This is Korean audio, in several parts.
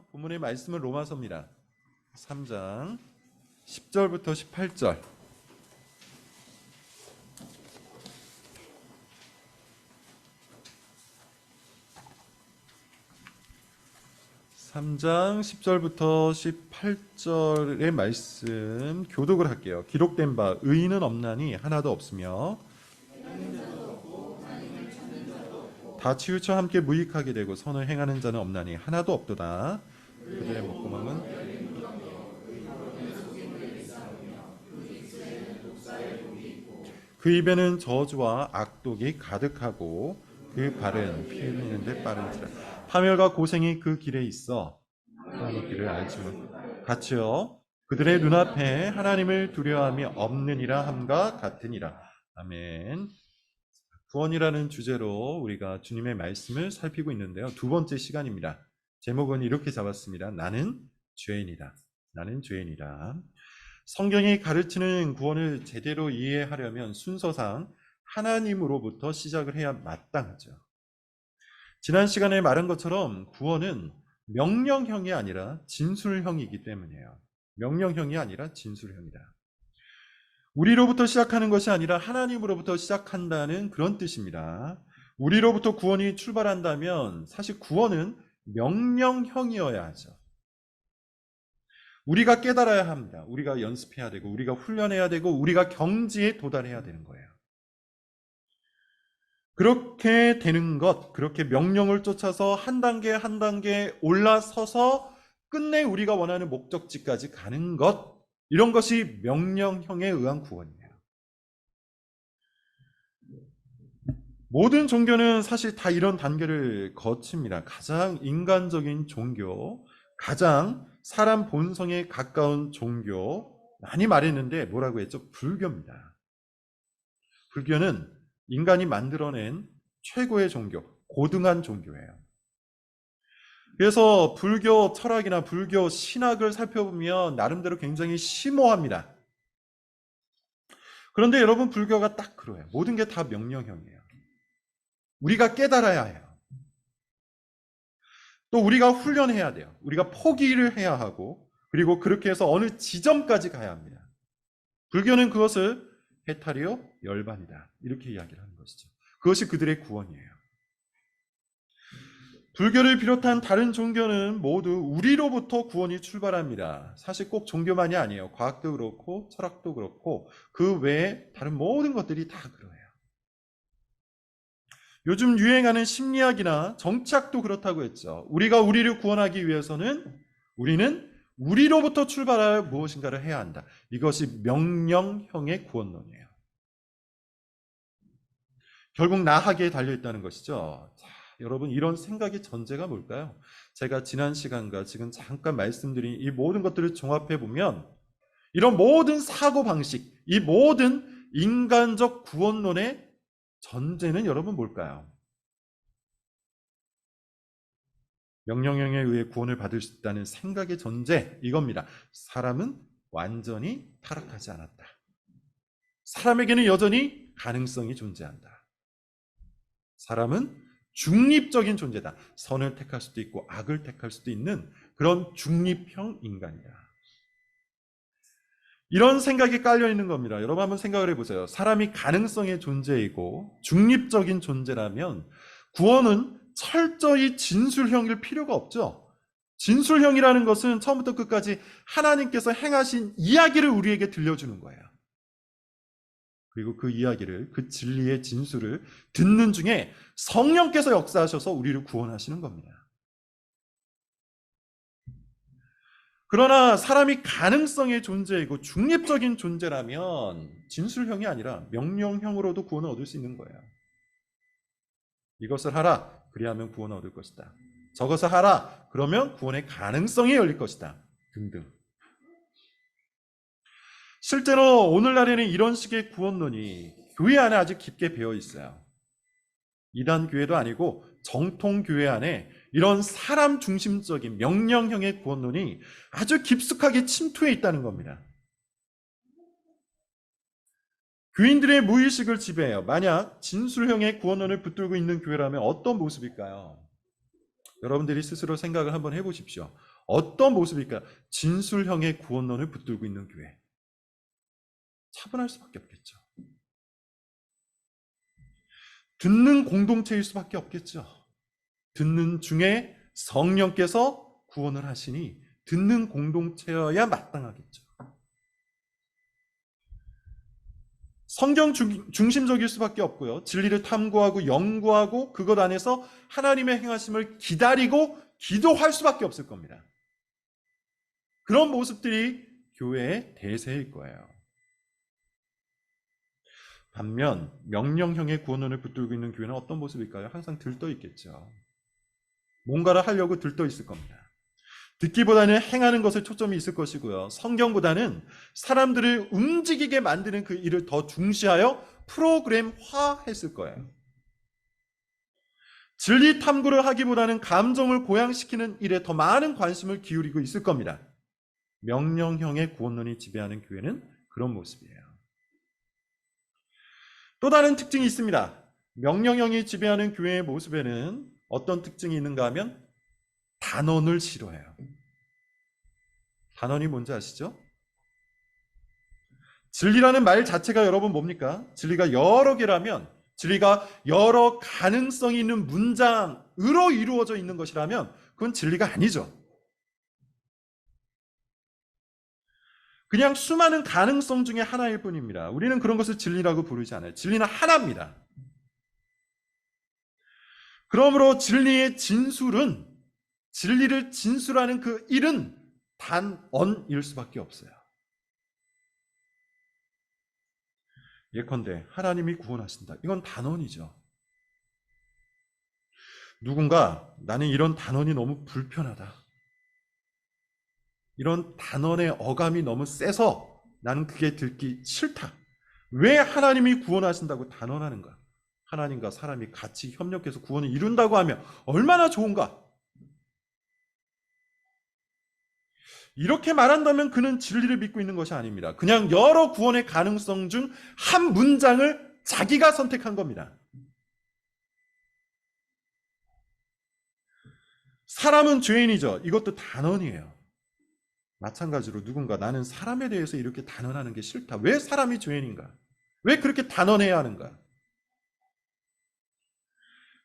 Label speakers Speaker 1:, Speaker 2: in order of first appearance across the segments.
Speaker 1: 본문의 말씀은 로마서입니다. 3장 10절부터 18절. 3장 10절부터 18절의 말씀 교독을 할게요. 기록된 바 의인은 없나니 하나도 없으며 다 치우쳐 함께 무익하게 되고 선을 행하는 자는 없나니 하나도 없도다. 그들의 목구멍은 그 입에는 저주와 악독이 가득하고 그 발은 피 흘리는데 빠른지라. 파멸과 고생이 그 길에 있어 하나님의 길을 알지 못. 같이요 그들의 눈앞에 하나님을 두려워함이 없느니라 함과 같으니라. 아멘. 구원이라는 주제로 우리가 주님의 말씀을 살피고 있는데요. 두 번째 시간입니다. 제목은 이렇게 잡았습니다. 나는 죄인이다. 나는 죄인이다. 성경이 가르치는 구원을 제대로 이해하려면 순서상 하나님으로부터 시작을 해야 마땅하죠. 지난 시간에 말한 것처럼 구원은 명령형이 아니라 진술형이기 때문이에요. 명령형이 아니라 진술형이다. 우리로부터 시작하는 것이 아니라 하나님으로부터 시작한다는 그런 뜻입니다. 우리로부터 구원이 출발한다면 사실 구원은 명령형이어야 하죠. 우리가 깨달아야 합니다. 우리가 연습해야 되고 우리가 훈련해야 되고 우리가 경지에 도달해야 되는 거예요. 그렇게 되는 것, 그렇게 명령을 쫓아서 한 단계 한 단계 올라서서 끝내 우리가 원하는 목적지까지 가는 것, 이런 것이 명령형에 의한 구원이에요. 모든 종교는 사실 다 이런 단계를 거칩니다. 가장 인간적인 종교, 가장 사람 본성에 가까운 종교, 많이 말했는데 뭐라고 했죠? 불교입니다. 불교는 인간이 만들어낸 최고의 종교, 고등한 종교예요. 그래서 불교 철학이나 불교 신학을 살펴보면 나름대로 굉장히 심오합니다. 그런데 여러분, 불교가 딱 그래요. 모든 게 다 명령형이에요. 우리가 깨달아야 해요. 또 우리가 훈련해야 돼요. 우리가 포기를 해야 하고, 그리고 그렇게 해서 어느 지점까지 가야 합니다. 불교는 그것을 해탈이요 열반이다, 이렇게 이야기를 하는 것이죠. 그것이 그들의 구원이에요. 불교를 비롯한 다른 종교는 모두 우리로부터 구원이 출발합니다. 사실 꼭 종교만이 아니에요. 과학도 그렇고 철학도 그렇고 그 외에 다른 모든 것들이 다 그래요. 요즘 유행하는 심리학이나 정치학도 그렇다고 했죠. 우리가 우리를 구원하기 위해서는 우리는 우리로부터 출발하여 무엇인가를 해야 한다. 이것이 명령형의 구원론이에요. 결국 나하게 달려있다는 것이죠. 자, 여러분, 이런 생각의 전제가 뭘까요? 제가 지난 시간과 지금 잠깐 말씀드린 이 모든 것들을 종합해 보면 이런 모든 사고방식, 이 모든 인간적 구원론의 전제는 여러분 뭘까요? 명령형에 의해 구원을 받을 수 있다는 생각의 전제, 이겁니다. 사람은 완전히 타락하지 않았다. 사람에게는 여전히 가능성이 존재한다. 사람은 중립적인 존재다. 선을 택할 수도 있고 악을 택할 수도 있는 그런 중립형 인간이다. 이런 생각이 깔려 있는 겁니다. 여러분 한번 생각을 해보세요. 사람이 가능성의 존재이고 중립적인 존재라면 구원은 철저히 진술형일 필요가 없죠. 진술형이라는 것은 처음부터 끝까지 하나님께서 행하신 이야기를 우리에게 들려주는 거예요. 그리고 그 이야기를, 그 진리의 진술을 듣는 중에 성령께서 역사하셔서 우리를 구원하시는 겁니다. 그러나 사람이 가능성의 존재이고 중립적인 존재라면 진술형이 아니라 명령형으로도 구원을 얻을 수 있는 거예요. 이것을 하라, 그리하면 구원을 얻을 것이다. 저것을 하라, 그러면 구원의 가능성이 열릴 것이다. 등등. 실제로 오늘날에는 이런 식의 구원론이 교회 안에 아주 깊게 배어 있어요. 이단 교회도 아니고 정통 교회 안에 이런 사람 중심적인 명령형의 구원론이 아주 깊숙하게 침투해 있다는 겁니다. 교인들의 무의식을 지배해요. 만약 진술형의 구원론을 붙들고 있는 교회라면 어떤 모습일까요? 여러분들이 스스로 생각을 한번 해보십시오. 어떤 모습일까요? 진술형의 구원론을 붙들고 있는 교회. 차분할 수밖에 없겠죠. 듣는 공동체일 수밖에 없겠죠. 듣는 중에 성령께서 구원을 하시니 듣는 공동체여야 마땅하겠죠. 성경 중심적일 수밖에 없고요. 진리를 탐구하고 연구하고 그것 안에서 하나님의 행하심을 기다리고 기도할 수밖에 없을 겁니다. 그런 모습들이 교회의 대세일 거예요. 반면 명령형의 구원론을 붙들고 있는 교회는 어떤 모습일까요? 항상 들떠 있겠죠. 뭔가를 하려고 들떠 있을 겁니다. 듣기보다는 행하는 것에 초점이 있을 것이고요. 성경보다는 사람들을 움직이게 만드는 그 일을 더 중시하여 프로그램화했을 거예요. 진리 탐구를 하기보다는 감정을 고양시키는 일에 더 많은 관심을 기울이고 있을 겁니다. 명령형의 구원론이 지배하는 교회는 그런 모습이에요. 또 다른 특징이 있습니다. 명령형이 지배하는 교회의 모습에는 어떤 특징이 있는가 하면 단언을 싫어해요. 단언이 뭔지 아시죠? 진리라는 말 자체가 여러분 뭡니까? 진리가 여러 개라면, 진리가 여러 가능성이 있는 문장으로 이루어져 있는 것이라면 그건 진리가 아니죠. 그냥 수많은 가능성 중에 하나일 뿐입니다. 우리는 그런 것을 진리라고 부르지 않아요. 진리는 하나입니다. 그러므로 진리의 진술은, 진리를 진술하는 그 일은 단언일 수밖에 없어요. 예컨대 하나님이 구원하신다. 이건 단언이죠. 누군가 나는 이런 단언이 너무 불편하다. 이런 단언의 어감이 너무 세서 나는 그게 듣기 싫다. 왜 하나님이 구원하신다고 단언하는가? 하나님과 사람이 같이 협력해서 구원을 이룬다고 하면 얼마나 좋은가? 이렇게 말한다면 그는 진리를 믿고 있는 것이 아닙니다. 그냥 여러 구원의 가능성 중 한 문장을 자기가 선택한 겁니다. 사람은 죄인이죠. 이것도 단언이에요. 마찬가지로 누군가 나는 사람에 대해서 이렇게 단언하는 게 싫다. 왜 사람이 죄인인가? 왜 그렇게 단언해야 하는가?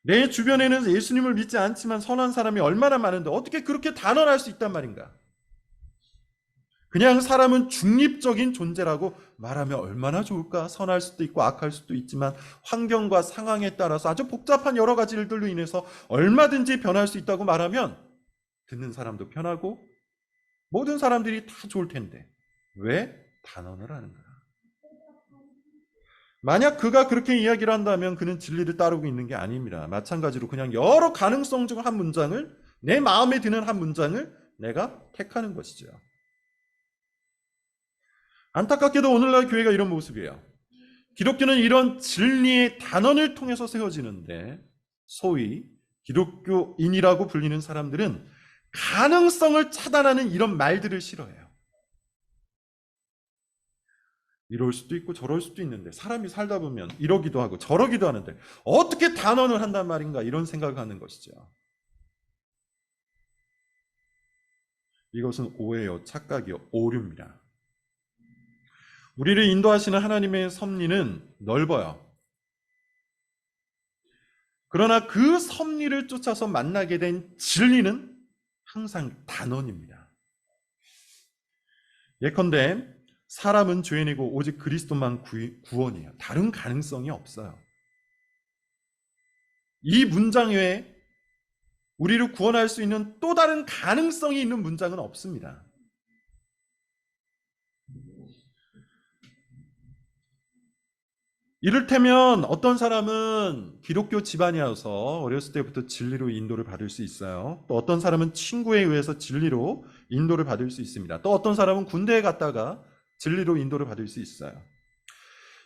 Speaker 1: 내 주변에는 예수님을 믿지 않지만 선한 사람이 얼마나 많은데 어떻게 그렇게 단언할 수 있단 말인가? 그냥 사람은 중립적인 존재라고 말하면 얼마나 좋을까? 선할 수도 있고 악할 수도 있지만 환경과 상황에 따라서 아주 복잡한 여러 가지 일들로 인해서 얼마든지 변할 수 있다고 말하면 듣는 사람도 편하고 모든 사람들이 다 좋을 텐데 왜 단언을 하는가? 만약 그가 그렇게 이야기를 한다면 그는 진리를 따르고 있는 게 아닙니다. 마찬가지로 그냥 여러 가능성 중 한 문장을, 내 마음에 드는 한 문장을 내가 택하는 것이죠. 안타깝게도 오늘날 교회가 이런 모습이에요. 기독교는 이런 진리의 단언을 통해서 세워지는데 소위 기독교인이라고 불리는 사람들은 가능성을 차단하는 이런 말들을 싫어해요. 이럴 수도 있고 저럴 수도 있는데 사람이 살다 보면 이러기도 하고 저러기도 하는데 어떻게 단언을 한단 말인가 이런 생각을 하는 것이죠. 이것은 오해요, 착각이요, 오류입니다. 우리를 인도하시는 하나님의 섭리는 넓어요. 그러나 그 섭리를 쫓아서 만나게 된 진리는 항상 단언입니다. 예컨대 사람은 죄인이고 오직 그리스도만 구원이에요. 다른 가능성이 없어요. 이 문장 외에 우리를 구원할 수 있는 또 다른 가능성이 있는 문장은 없습니다. 이를테면 어떤 사람은 기독교 집안이어서 어렸을 때부터 진리로 인도를 받을 수 있어요. 또 어떤 사람은 친구에 의해서 진리로 인도를 받을 수 있습니다. 또 어떤 사람은 군대에 갔다가 진리로 인도를 받을 수 있어요.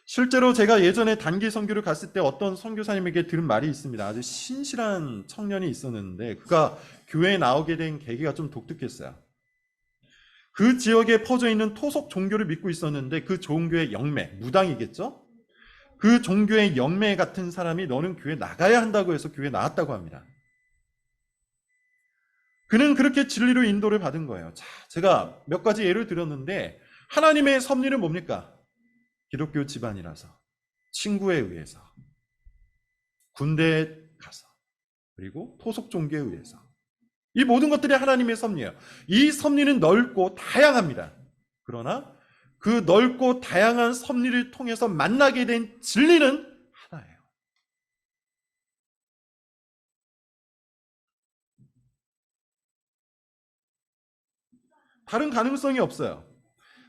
Speaker 1: 실제로 제가 예전에 단기 선교를 갔을 때 어떤 선교사님에게 들은 말이 있습니다. 아주 신실한 청년이 있었는데 그가 교회에 나오게 된 계기가 좀 독특했어요. 그 지역에 퍼져 있는 토속 종교를 믿고 있었는데 그 종교의 영매, 무당이겠죠? 그 종교의 영매 같은 사람이 너는 교회 나가야 한다고 해서 교회 나왔다고 합니다. 그는 그렇게 진리로 인도를 받은 거예요. 자, 제가 몇 가지 예를 들었는데 하나님의 섭리는 뭡니까? 기독교 집안이라서, 친구에 의해서, 군대에 가서, 그리고 토속 종교에 의해서. 이 모든 것들이 하나님의 섭리예요. 이 섭리는 넓고 다양합니다. 그러나 그 넓고 다양한 섭리를 통해서 만나게 된 진리는 하나예요. 다른 가능성이 없어요.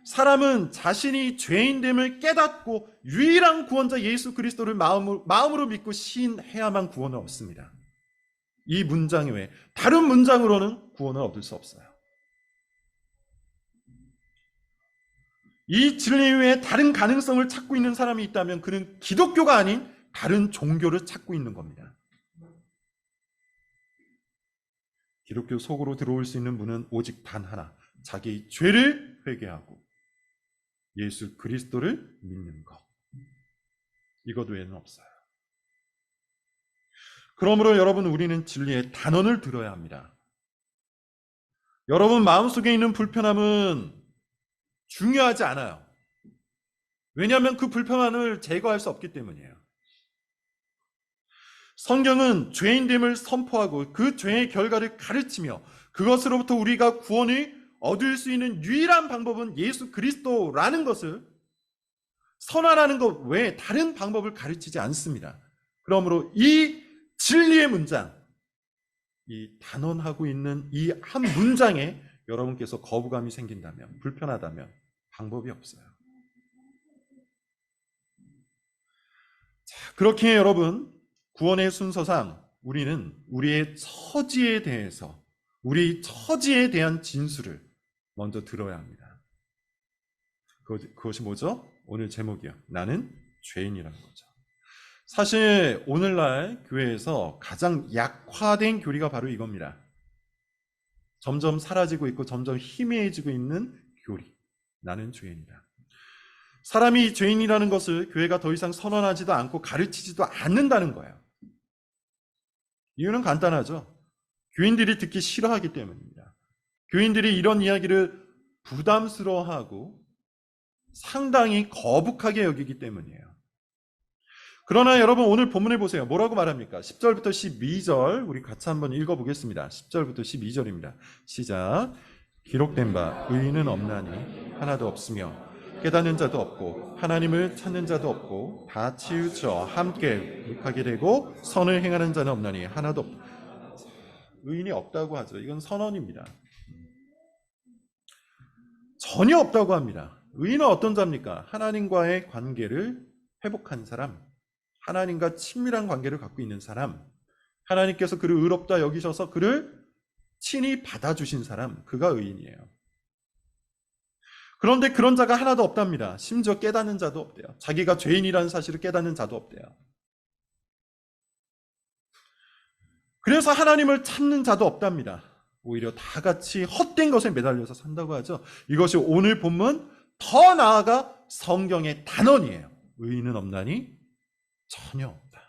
Speaker 1: 사람은 자신이 죄인됨을 깨닫고 유일한 구원자 예수 그리스도를 마음으로 믿고 시인해야만 구원을 얻습니다. 이 문장 외에 다른 문장으로는 구원을 얻을 수 없어요. 이 진리 외에 다른 가능성을 찾고 있는 사람이 있다면 그는 기독교가 아닌 다른 종교를 찾고 있는 겁니다. 기독교 속으로 들어올 수 있는 문은 오직 단 하나, 자기 죄를 회개하고 예수 그리스도를 믿는 것. 이것 외에는 없어요. 그러므로 여러분, 우리는 진리의 단언을 들어야 합니다. 여러분 마음속에 있는 불편함은 중요하지 않아요. 왜냐하면 그 불편함을 제거할 수 없기 때문이에요. 성경은 죄인됨을 선포하고 그 죄의 결과를 가르치며 그것으로부터 우리가 구원을 얻을 수 있는 유일한 방법은 예수 그리스도라는 것을 선언하는 것 외에 다른 방법을 가르치지 않습니다. 그러므로 이 진리의 문장, 이 단언하고 있는 이 한 문장에 여러분께서 거부감이 생긴다면, 불편하다면 방법이 없어요. 자, 그렇게 여러분, 구원의 순서상 우리는 우리의 처지에 대해서, 우리 처지에 대한 진술을 먼저 들어야 합니다. 그것이 뭐죠? 오늘 제목이요. 나는 죄인이라는 거죠. 사실 오늘날 교회에서 가장 약화된 교리가 바로 이겁니다. 점점 사라지고 있고 점점 희미해지고 있는 교리. 나는 죄인이다. 사람이 죄인이라는 것을 교회가 더 이상 선언하지도 않고 가르치지도 않는다는 거예요. 이유는 간단하죠. 교인들이 듣기 싫어하기 때문입니다. 교인들이 이런 이야기를 부담스러워하고 상당히 거북하게 여기기 때문이에요. 그러나 여러분, 오늘 본문을 보세요. 뭐라고 말합니까? 10절부터 12절 우리 같이 한번 읽어보겠습니다. 10절부터 12절입니다. 시작. 기록된 바 의인은 없나니 하나도 없으며 깨닫는 자도 없고 하나님을 찾는 자도 없고 다 치우쳐 함께 욕하게 되고 선을 행하는 자는 없나니 하나도 없다. 의인이 없다고 하죠. 이건 선언입니다. 전혀 없다고 합니다. 의인은 어떤 자입니까? 하나님과의 관계를 회복한 사람, 하나님과 친밀한 관계를 갖고 있는 사람, 하나님께서 그를 의롭다 여기셔서 그를 친히 받아주신 사람, 그가 의인이에요. 그런데 그런 자가 하나도 없답니다. 심지어 깨닫는 자도 없대요. 자기가 죄인이라는 사실을 깨닫는 자도 없대요. 그래서 하나님을 찾는 자도 없답니다. 오히려 다 같이 헛된 것에 매달려서 산다고 하죠. 이것이 오늘 본문, 더 나아가 성경의 단언이에요. 의인은 없나니 전혀 없다.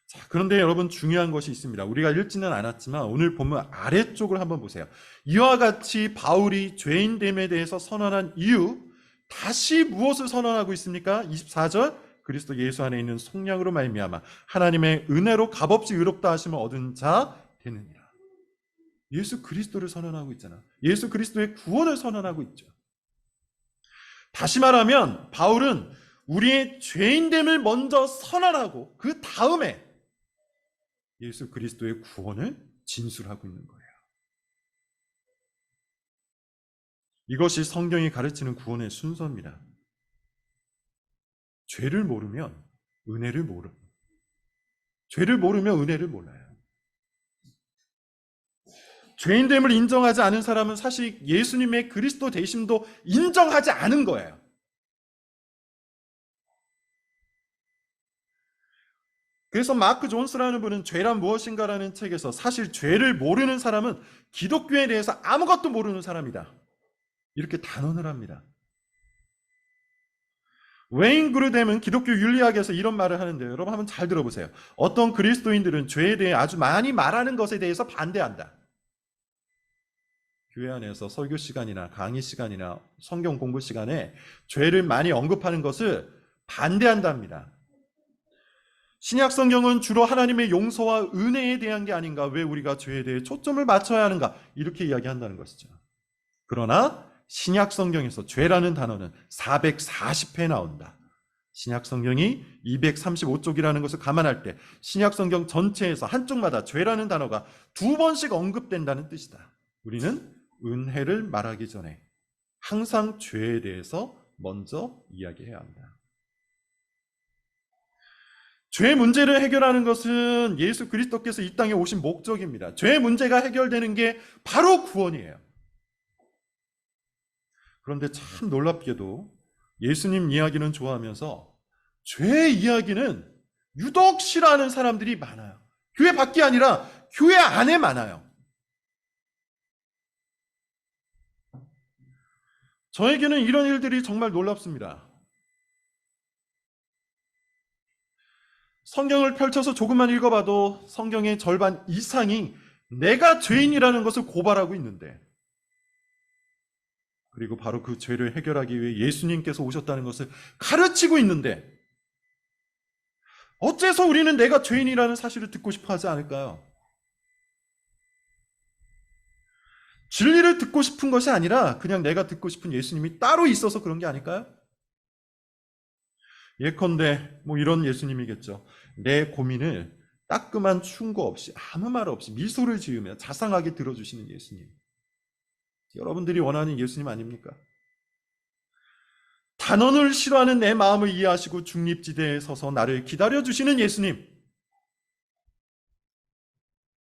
Speaker 1: 자, 그런데 여러분, 중요한 것이 있습니다. 우리가 읽지는 않았지만 오늘 본문 아래쪽을 한번 보세요. 이와 같이 바울이 죄인됨에 대해서 선언한 이유, 다시 무엇을 선언하고 있습니까? 24절, 그리스도 예수 안에 있는 속량으로 말미암아 하나님의 은혜로 값없이 의롭다 하심을 얻은 자 되느니라. 예수 그리스도를 선언하고 있잖아. 예수 그리스도의 구원을 선언하고 있죠. 다시 말하면 바울은 우리의 죄인됨을 먼저 선언하고 그 다음에 예수 그리스도의 구원을 진술하고 있는 거예요. 이것이 성경이 가르치는 구원의 순서입니다. 죄를 모르면 은혜를 모르고, 죄를 모르면 은혜를 몰라요. 죄인됨을 인정하지 않은 사람은 사실 예수님의 그리스도 되심도 인정하지 않은 거예요. 그래서 마크 존스라는 분은 죄란 무엇인가라는 책에서 사실 죄를 모르는 사람은 기독교에 대해서 아무것도 모르는 사람이다, 이렇게 단언을 합니다. 웨인 그루뎀은 기독교 윤리학에서 이런 말을 하는데요. 여러분 한번 잘 들어보세요. 어떤 그리스도인들은 죄에 대해 아주 많이 말하는 것에 대해서 반대한다. 교회 안에서 설교 시간이나 강의 시간이나 성경 공부 시간에 죄를 많이 언급하는 것을 반대한답니다. 신약 성경은 주로 하나님의 용서와 은혜에 대한 게 아닌가, 왜 우리가 죄에 대해 초점을 맞춰야 하는가, 이렇게 이야기한다는 것이죠. 그러나 신약 성경에서 죄라는 단어는 440회 나온다. 신약 성경이 235쪽이라는 것을 감안할 때 신약 성경 전체에서 한쪽마다 죄라는 단어가 2번씩 언급된다는 뜻이다. 우리는 은혜를 말하기 전에 항상 죄에 대해서 먼저 이야기해야 합니다. 죄 문제를 해결하는 것은 예수 그리스도께서 이 땅에 오신 목적입니다. 죄 문제가 해결되는 게 바로 구원이에요. 그런데 참 놀랍게도 예수님 이야기는 좋아하면서 죄 이야기는 유독 싫어하는 사람들이 많아요. 교회 밖이 아니라 교회 안에 많아요. 저에게는 이런 일들이 정말 놀랍습니다. 성경을 펼쳐서 조금만 읽어봐도 성경의 절반 이상이 내가 죄인이라는 것을 고발하고 있는데, 그리고 바로 그 죄를 해결하기 위해 예수님께서 오셨다는 것을 가르치고 있는데, 어째서 우리는 내가 죄인이라는 사실을 듣고 싶어 하지 않을까요? 진리를 듣고 싶은 것이 아니라 그냥 내가 듣고 싶은 예수님이 따로 있어서 그런 게 아닐까요? 예컨대 이런 예수님이겠죠. 내 고민을 따끔한 충고 없이 아무 말 없이 미소를 지으며 자상하게 들어주시는 예수님. 여러분들이 원하는 예수님 아닙니까? 단언을 싫어하는 내 마음을 이해하시고 중립지대에 서서 나를 기다려주시는 예수님.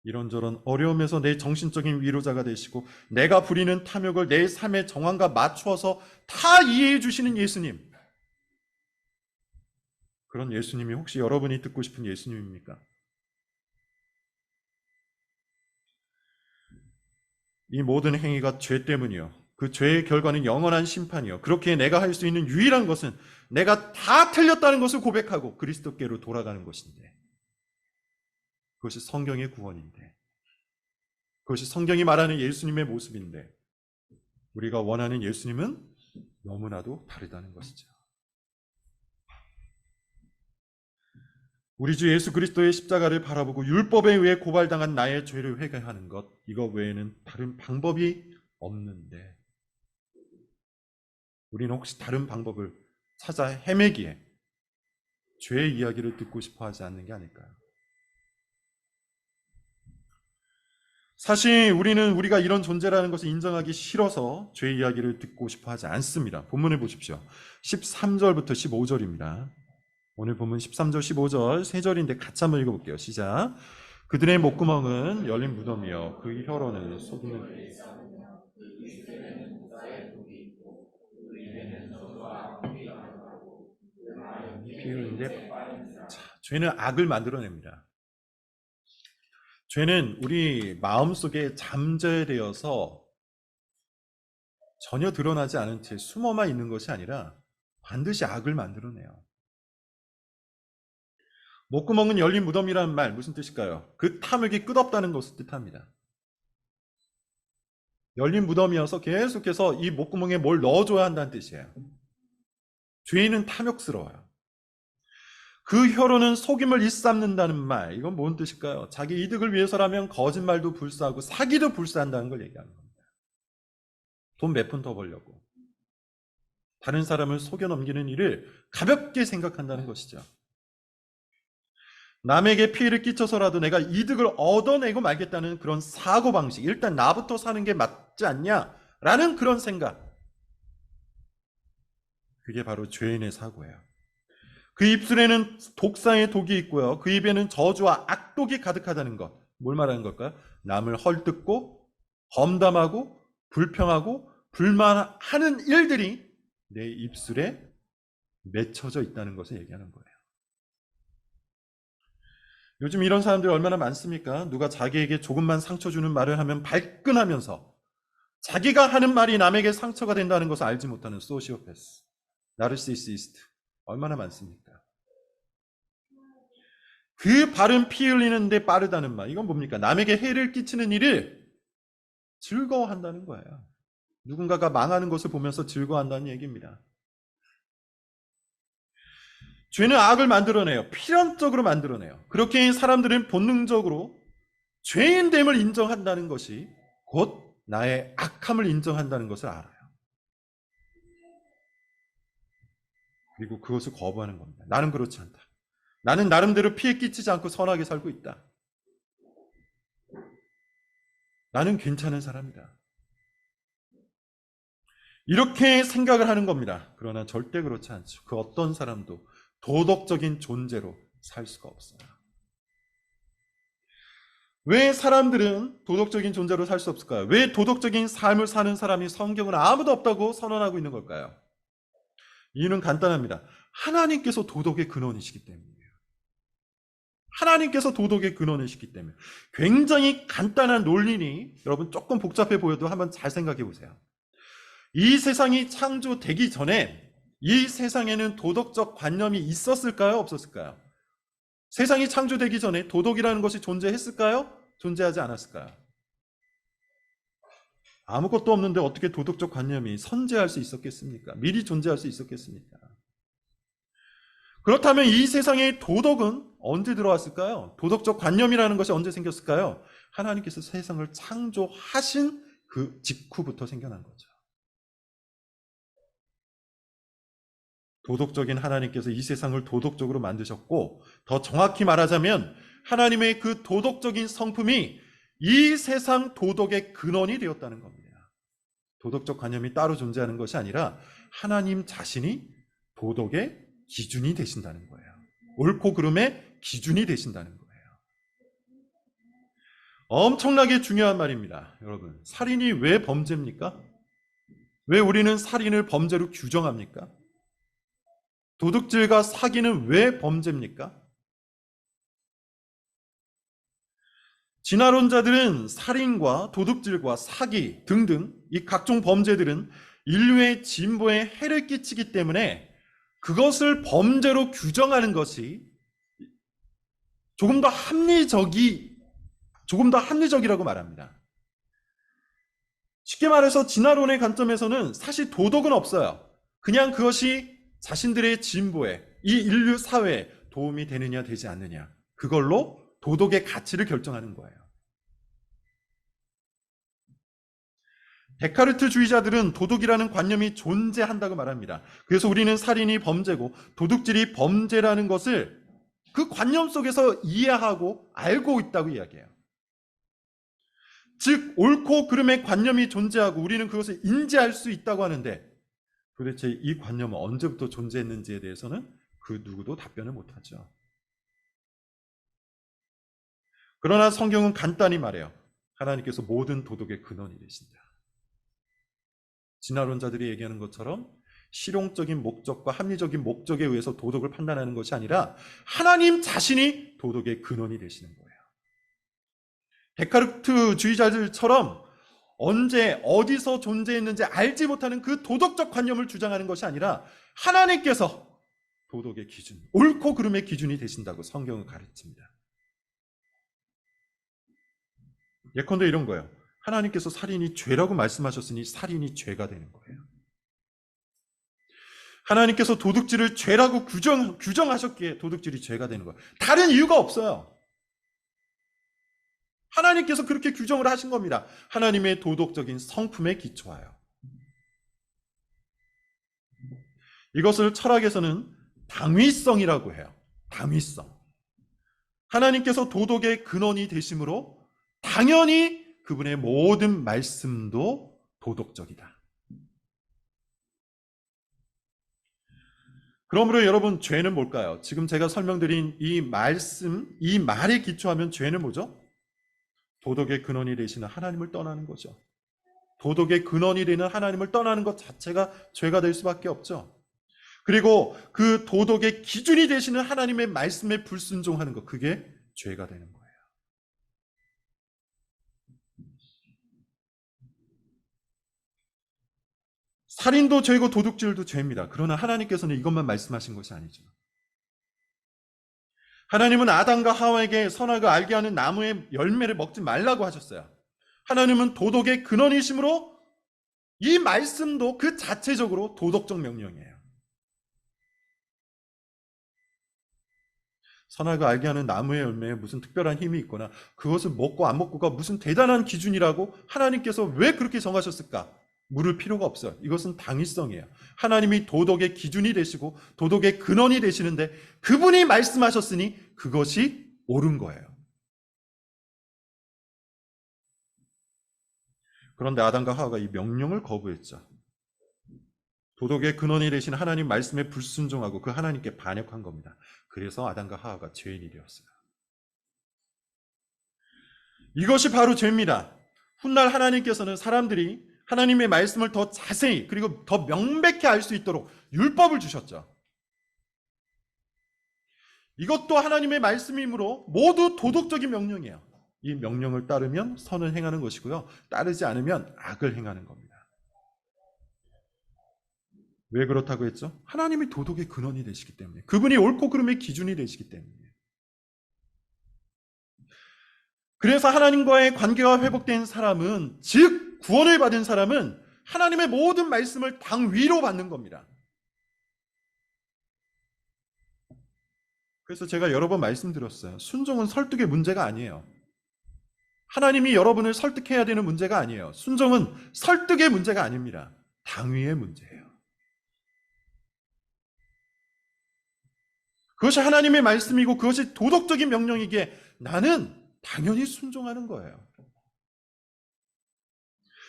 Speaker 1: 이런저런 어려움에서 내 정신적인 위로자가 되시고 내가 부리는 탐욕을 내 삶의 정황과 맞추어서 다 이해해 주시는 예수님. 그런 예수님이 혹시 여러분이 듣고 싶은 예수님입니까? 이 모든 행위가 죄 때문이요. 그 죄의 결과는 영원한 심판이요. 그렇게 내가 할 수 있는 유일한 것은 내가 다 틀렸다는 것을 고백하고 그리스도께로 돌아가는 것인데, 그것이 성경의 구원인데, 그것이 성경이 말하는 예수님의 모습인데, 우리가 원하는 예수님은 너무나도 다르다는 것이죠. 우리 주 예수 그리스도의 십자가를 바라보고 율법에 의해 고발당한 나의 죄를 회개하는 것, 이거 외에는 다른 방법이 없는데, 우리는 혹시 다른 방법을 찾아 헤매기에 죄의 이야기를 듣고 싶어 하지 않는 게 아닐까요? 사실 우리는 우리가 이런 존재라는 것을 인정하기 싫어서 죄의 이야기를 듣고 싶어 하지 않습니다. 본문을 보십시오. 13절부터 15절입니다. 오늘 본문 13절, 15절 세 절인데 같이 한번 읽어볼게요. 시작. 그들의 목구멍은 열린 무덤이요 그 혀로는 속이는 피우는데, 죄는 악을 만들어냅니다. 죄는 우리 마음속에 잠재되어서 전혀 드러나지 않은 채 숨어만 있는 것이 아니라 반드시 악을 만들어내요. 목구멍은 열린 무덤이라는 말 무슨 뜻일까요? 그 탐욕이 끝없다는 것을 뜻합니다. 열린 무덤이어서 계속해서 이 목구멍에 뭘 넣어줘야 한다는 뜻이에요. 죄인은 탐욕스러워요. 그 혀로는 속임을 일삼는다는 말, 이건 뭔 뜻일까요? 자기 이득을 위해서라면 거짓말도 불사하고 사기도 불사한다는 걸 얘기하는 겁니다. 돈 몇 푼 더 벌려고 다른 사람을 속여 넘기는 일을 가볍게 생각한다는 것이죠. 남에게 피해를 끼쳐서라도 내가 이득을 얻어내고 말겠다는 그런 사고방식, 일단 나부터 사는 게 맞지 않냐라는 그런 생각, 그게 바로 죄인의 사고예요. 그 입술에는 독사의 독이 있고요, 그 입에는 저주와 악독이 가득하다는 것. 뭘 말하는 걸까요? 남을 헐뜯고 험담하고 불평하고 불만하는 일들이 내 입술에 맺혀져 있다는 것을 얘기하는 거예요. 요즘 이런 사람들이 얼마나 많습니까? 누가 자기에게 조금만 상처 주는 말을 하면 발끈하면서 자기가 하는 말이 남에게 상처가 된다는 것을 알지 못하는 소시오패스, 나르시시스트, 얼마나 많습니까? 그 발은 피 흘리는데 빠르다는 말. 이건 뭡니까? 남에게 해를 끼치는 일을 즐거워한다는 거예요. 누군가가 망하는 것을 보면서 즐거워한다는 얘기입니다. 죄는 악을 만들어내요. 필연적으로 만들어내요. 그렇게 사람들은 본능적으로 죄인됨을 인정한다는 것이 곧 나의 악함을 인정한다는 것을 알아요. 그리고 그것을 거부하는 겁니다. 나는 그렇지 않다. 나는 나름대로 피해 끼치지 않고 선하게 살고 있다. 나는 괜찮은 사람이다. 이렇게 생각을 하는 겁니다. 그러나 절대 그렇지 않죠. 그 어떤 사람도 도덕적인 존재로 살 수가 없어요. 왜 사람들은 도덕적인 존재로 살 수 없을까요? 왜 도덕적인 삶을 사는 사람이 성경은 아무도 없다고 선언하고 있는 걸까요? 이유는 간단합니다. 하나님께서 도덕의 근원이시기 때문이에요. 하나님께서 도덕의 근원이시기 때문에. 굉장히 간단한 논리니 여러분 조금 복잡해 보여도 한번 잘 생각해 보세요. 이 세상이 창조되기 전에 이 세상에는 도덕적 관념이 있었을까요? 없었을까요? 세상이 창조되기 전에 도덕이라는 것이 존재했을까요? 존재하지 않았을까요? 아무것도 없는데 어떻게 도덕적 관념이 선재할 수 있었겠습니까? 미리 존재할 수 있었겠습니까? 그렇다면 이 세상에 도덕은 언제 들어왔을까요? 도덕적 관념이라는 것이 언제 생겼을까요? 하나님께서 세상을 창조하신 그 직후부터 생겨난 거죠. 도덕적인 하나님께서 이 세상을 도덕적으로 만드셨고, 더 정확히 말하자면 하나님의 그 도덕적인 성품이 이 세상 도덕의 근원이 되었다는 겁니다. 도덕적 관념이 따로 존재하는 것이 아니라 하나님 자신이 도덕의 기준이 되신다는 거예요. 옳고 그름의 기준이 되신다는 거예요. 엄청나게 중요한 말입니다. 여러분, 살인이 왜 범죄입니까? 왜 우리는 살인을 범죄로 규정합니까? 도둑질과 사기는 왜 범죄입니까? 진화론자들은 살인과 도둑질과 사기 등등 이 각종 범죄들은 인류의 진보에 해를 끼치기 때문에 그것을 범죄로 규정하는 것이 조금 더 합리적이라고 말합니다. 쉽게 말해서 진화론의 관점에서는 사실 도덕은 없어요. 그냥 그것이 자신들의 진보에, 이 인류 사회에 도움이 되느냐 되지 않느냐, 그걸로 도덕의 가치를 결정하는 거예요. 데카르트주의자들은 도덕이라는 관념이 존재한다고 말합니다. 그래서 우리는 살인이 범죄고 도둑질이 범죄라는 것을 그 관념 속에서 이해하고 알고 있다고 이야기해요. 즉 옳고 그름의 관념이 존재하고 우리는 그것을 인지할 수 있다고 하는데, 도대체 이 관념은 언제부터 존재했는지에 대해서는 그 누구도 답변을 못하죠. 그러나 성경은 간단히 말해요. 하나님께서 모든 도덕의 근원이 되신다. 진화론자들이 얘기하는 것처럼 실용적인 목적과 합리적인 목적에 의해서 도덕을 판단하는 것이 아니라 하나님 자신이 도덕의 근원이 되시는 거예요. 데카르트주의자들처럼 언제 어디서 존재했는지 알지 못하는 그 도덕적 관념을 주장하는 것이 아니라 하나님께서 도덕의 기준, 옳고 그름의 기준이 되신다고 성경은 가르칩니다. 예컨대 이런 거예요. 하나님께서 살인이 죄라고 말씀하셨으니 살인이 죄가 되는 거예요. 하나님께서 도둑질을 죄라고 규정하셨기에 도둑질이 죄가 되는 거예요. 다른 이유가 없어요. 하나님께서 그렇게 규정을 하신 겁니다. 하나님의 도덕적인 성품에 기초하여. 이것을 철학에서는 당위성이라고 해요. 당위성. 하나님께서 도덕의 근원이 되심으로 당연히 그분의 모든 말씀도 도덕적이다. 그러므로 여러분, 죄는 뭘까요? 지금 제가 설명드린 이 말씀, 이 말에 기초하면 죄는 뭐죠? 도덕의 근원이 되시는 하나님을 떠나는 거죠. 도덕의 근원이 되는 하나님을 떠나는 것 자체가 죄가 될 수밖에 없죠. 그리고 그 도덕의 기준이 되시는 하나님의 말씀에 불순종하는 것, 그게 죄가 되는 거예요. 살인도 죄고 도둑질도 죄입니다. 그러나 하나님께서는 이것만 말씀하신 것이 아니죠. 하나님은 아담과 하와에게 선악을 알게 하는 나무의 열매를 먹지 말라고 하셨어요. 하나님은 도덕의 근원이심으로 이 말씀도 그 자체적으로 도덕적 명령이에요. 선악을 알게 하는 나무의 열매에 무슨 특별한 힘이 있거나 그것을 먹고 안 먹고가 무슨 대단한 기준이라고 하나님께서 왜 그렇게 정하셨을까? 물을 필요가 없어요. 이것은 당위성이에요. 하나님이 도덕의 기준이 되시고 도덕의 근원이 되시는데 그분이 말씀하셨으니 그것이 옳은 거예요. 그런데 아담과 하와가 이 명령을 거부했죠. 도덕의 근원이 되신 하나님 말씀에 불순종하고 그 하나님께 반역한 겁니다. 그래서 아담과 하와가 죄인이 되었어요. 이것이 바로 죄입니다. 훗날 하나님께서는 사람들이 하나님의 말씀을 더 자세히 그리고 더 명백히 알 수 있도록 율법을 주셨죠. 이것도 하나님의 말씀이므로 모두 도덕적인 명령이에요. 이 명령을 따르면 선을 행하는 것이고요. 따르지 않으면 악을 행하는 겁니다. 왜 그렇다고 했죠? 하나님이 도덕의 근원이 되시기 때문에, 그분이 옳고 그름의 기준이 되시기 때문에. 그래서 하나님과의 관계가 회복된 사람은, 즉 구원을 받은 사람은 하나님의 모든 말씀을 당위로 받는 겁니다. 그래서 제가 여러 번 말씀드렸어요. 순종은 설득의 문제가 아니에요. 하나님이 여러분을 설득해야 되는 문제가 아니에요. 순종은 설득의 문제가 아닙니다. 당위의 문제예요. 그것이 하나님의 말씀이고 그것이 도덕적인 명령이기에 나는 당연히 순종하는 거예요.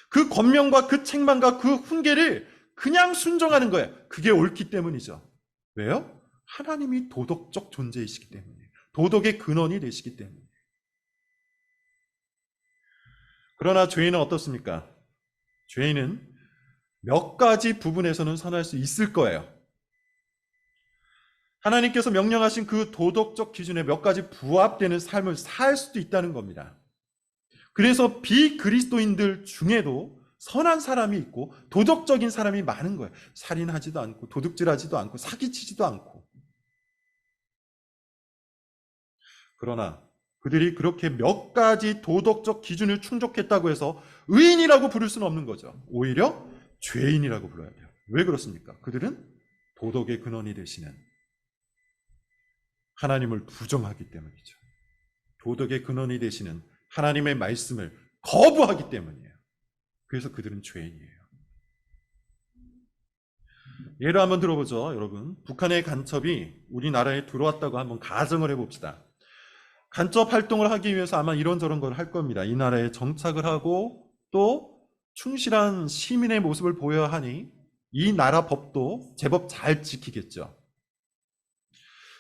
Speaker 1: 그 권명과 그 책망과 그 훈계를 그냥 순종하는 거예요. 그게 옳기 때문이죠. 왜요? 하나님이 도덕적 존재이시기 때문에, 도덕의 근원이 되시기 때문에. 그러나 죄인은 어떻습니까? 죄인은 몇 가지 부분에서는 선할 수 있을 거예요. 하나님께서 명령하신 그 도덕적 기준에 몇 가지 부합되는 삶을 살 수도 있다는 겁니다. 그래서 비그리스도인들 중에도 선한 사람이 있고 도덕적인 사람이 많은 거예요. 살인하지도 않고 도둑질하지도 않고 사기치지도 않고. 그러나 그들이 그렇게 몇 가지 도덕적 기준을 충족했다고 해서 의인이라고 부를 수는 없는 거죠. 오히려 죄인이라고 불러야 돼요. 왜 그렇습니까? 그들은 도덕의 근원이 되시는 하나님을 부정하기 때문이죠. 도덕의 근원이 되시는 하나님의 말씀을 거부하기 때문이에요. 그래서 그들은 죄인이에요. 예를 한번 들어보죠, 여러분. 북한의 간첩이 우리나라에 들어왔다고 한번 가정을 해봅시다. 간첩 활동을 하기 위해서 아마 이런저런 걸 할 겁니다. 이 나라에 정착을 하고 또 충실한 시민의 모습을 보여야 하니 이 나라 법도 제법 잘 지키겠죠.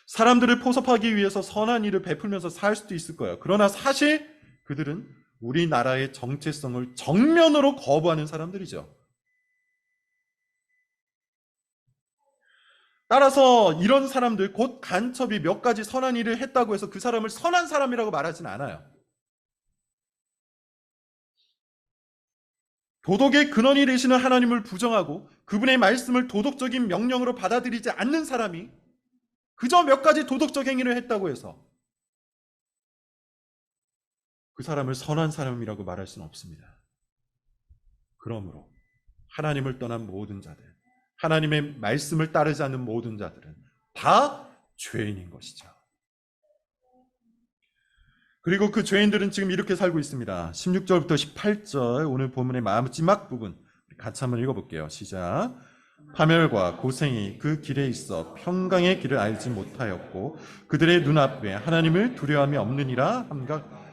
Speaker 1: 사람들을 포섭하기 위해서 선한 일을 베풀면서 살 수도 있을 거예요. 그러나 사실 그들은 우리나라의 정체성을 정면으로 거부하는 사람들이죠. 따라서 이런 사람들, 곧 간첩이 몇 가지 선한 일을 했다고 해서 그 사람을 선한 사람이라고 말하진 않아요. 도덕의 근원이 되시는 하나님을 부정하고 그분의 말씀을 도덕적인 명령으로 받아들이지 않는 사람이 그저 몇 가지 도덕적 행위를 했다고 해서 그 사람을 선한 사람이라고 말할 수는 없습니다. 그러므로 하나님을 떠난 모든 자들, 하나님의 말씀을 따르지 않는 모든 자들은 다 죄인인 것이죠. 그리고 그 죄인들은 지금 이렇게 살고 있습니다. 16절부터 18절 오늘 본문의 마지막 부분 같이 한번 읽어볼게요. 시작. 파멸과 고생이 그 길에 있어 평강의 길을 알지 못하였고 그들의 눈앞에 하나님을 두려움이 없느니라 함과.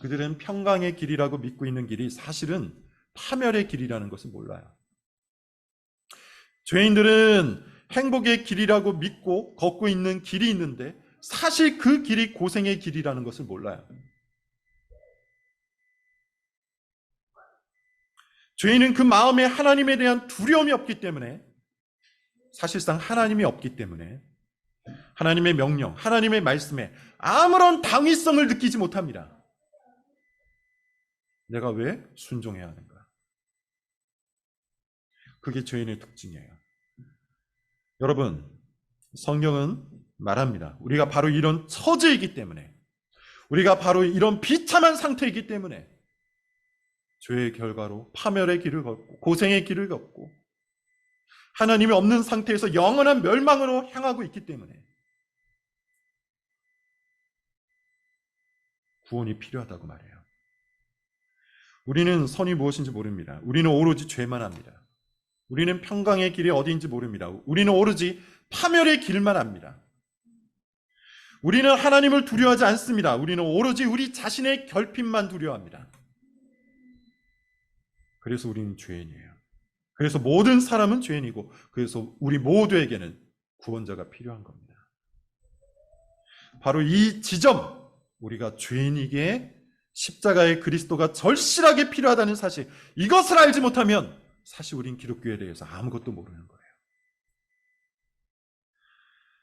Speaker 1: 그들은 평강의 길이라고 믿고 있는 길이 사실은 파멸의 길이라는 것을 몰라요. 죄인들은 행복의 길이라고 믿고 걷고 있는 길이 있는데 사실 그 길이 고생의 길이라는 것을 몰라요. 죄인은 그 마음에 하나님에 대한 두려움이 없기 때문에, 사실상 하나님이 없기 때문에 하나님의 명령, 하나님의 말씀에 아무런 당위성을 느끼지 못합니다. 내가 왜 순종해야 하는가? 그게 죄인의 특징이에요. 여러분, 성경은 말합니다. 우리가 바로 이런 처지이기 때문에, 우리가 바로 이런 비참한 상태이기 때문에 죄의 결과로 파멸의 길을 걷고 고생의 길을 걷고 하나님이 없는 상태에서 영원한 멸망으로 향하고 있기 때문에 구원이 필요하다고 말해요. 우리는 선이 무엇인지 모릅니다. 우리는 오로지 죄만 합니다. 우리는 평강의 길이 어디인지 모릅니다. 우리는 오로지 파멸의 길만 압니다. 우리는 하나님을 두려워하지 않습니다. 우리는 오로지 우리 자신의 결핍만 두려워합니다. 그래서 우리는 죄인이에요. 그래서 모든 사람은 죄인이고, 그래서 우리 모두에게는 구원자가 필요한 겁니다. 바로 이 지점, 우리가 죄인이기에 십자가의 그리스도가 절실하게 필요하다는 사실, 이것을 알지 못하면 사실 우린 기독교에 대해서 아무것도 모르는 거예요.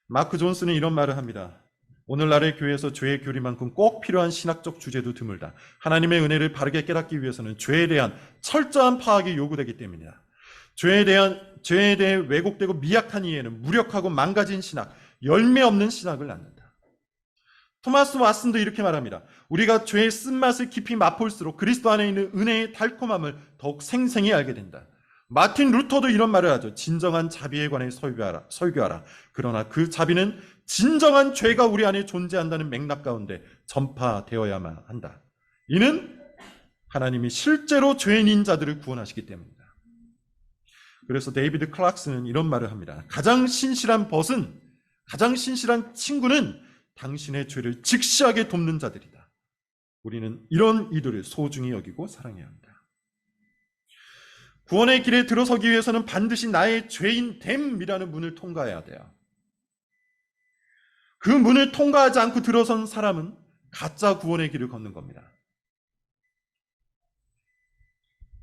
Speaker 1: 마크 존스는 이런 말을 합니다. 오늘날의 교회에서 죄의 교리만큼 꼭 필요한 신학적 주제도 드물다. 하나님의 은혜를 바르게 깨닫기 위해서는 죄에 대한 철저한 파악이 요구되기 때문이다. 죄에 대해 왜곡되고 미약한 이해는 무력하고 망가진 신학, 열매 없는 신학을 낳는다. 토마스 왓슨도 이렇게 말합니다. 우리가 죄의 쓴맛을 깊이 맛볼수록 그리스도 안에 있는 은혜의 달콤함을 더욱 생생히 알게 된다. 마틴 루터도 이런 말을 하죠. 진정한 자비에 관해 설교하라. 그러나 그 자비는 진정한 죄가 우리 안에 존재한다는 맥락 가운데 전파되어야만 한다. 이는 하나님이 실제로 죄인인 자들을 구원하시기 때문이다. 그래서 데이비드 클락스는 이런 말을 합니다. 가장 신실한 벗은, 가장 신실한 친구는 당신의 죄를 직시하게 돕는 자들이다. 우리는 이런 이들을 소중히 여기고 사랑해야 합니다. 구원의 길에 들어서기 위해서는 반드시 나의 죄인됨이라는 문을 통과해야 돼요. 그 문을 통과하지 않고 들어선 사람은 가짜 구원의 길을 걷는 겁니다.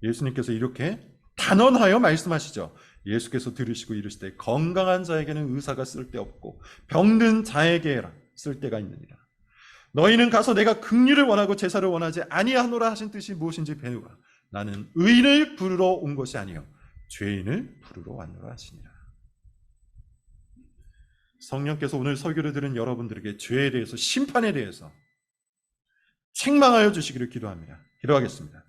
Speaker 1: 예수님께서 이렇게 단언하여 말씀하시죠. 예수께서 들으시고 이르시되 건강한 자에게는 의사가 쓸데없고 병든 자에게 쓸데가 있느니라. 너희는 가서 내가 긍휼을 원하고 제사를 원하지 아니하노라 하신 뜻이 무엇인지 배우라. 나는 의인을 부르러 온 것이 아니요 죄인을 부르러 왔노라 하시니라. 성령께서 오늘 설교를 들은 여러분들에게 죄에 대해서, 심판에 대해서 책망하여 주시기를 기도합니다. 기도하겠습니다.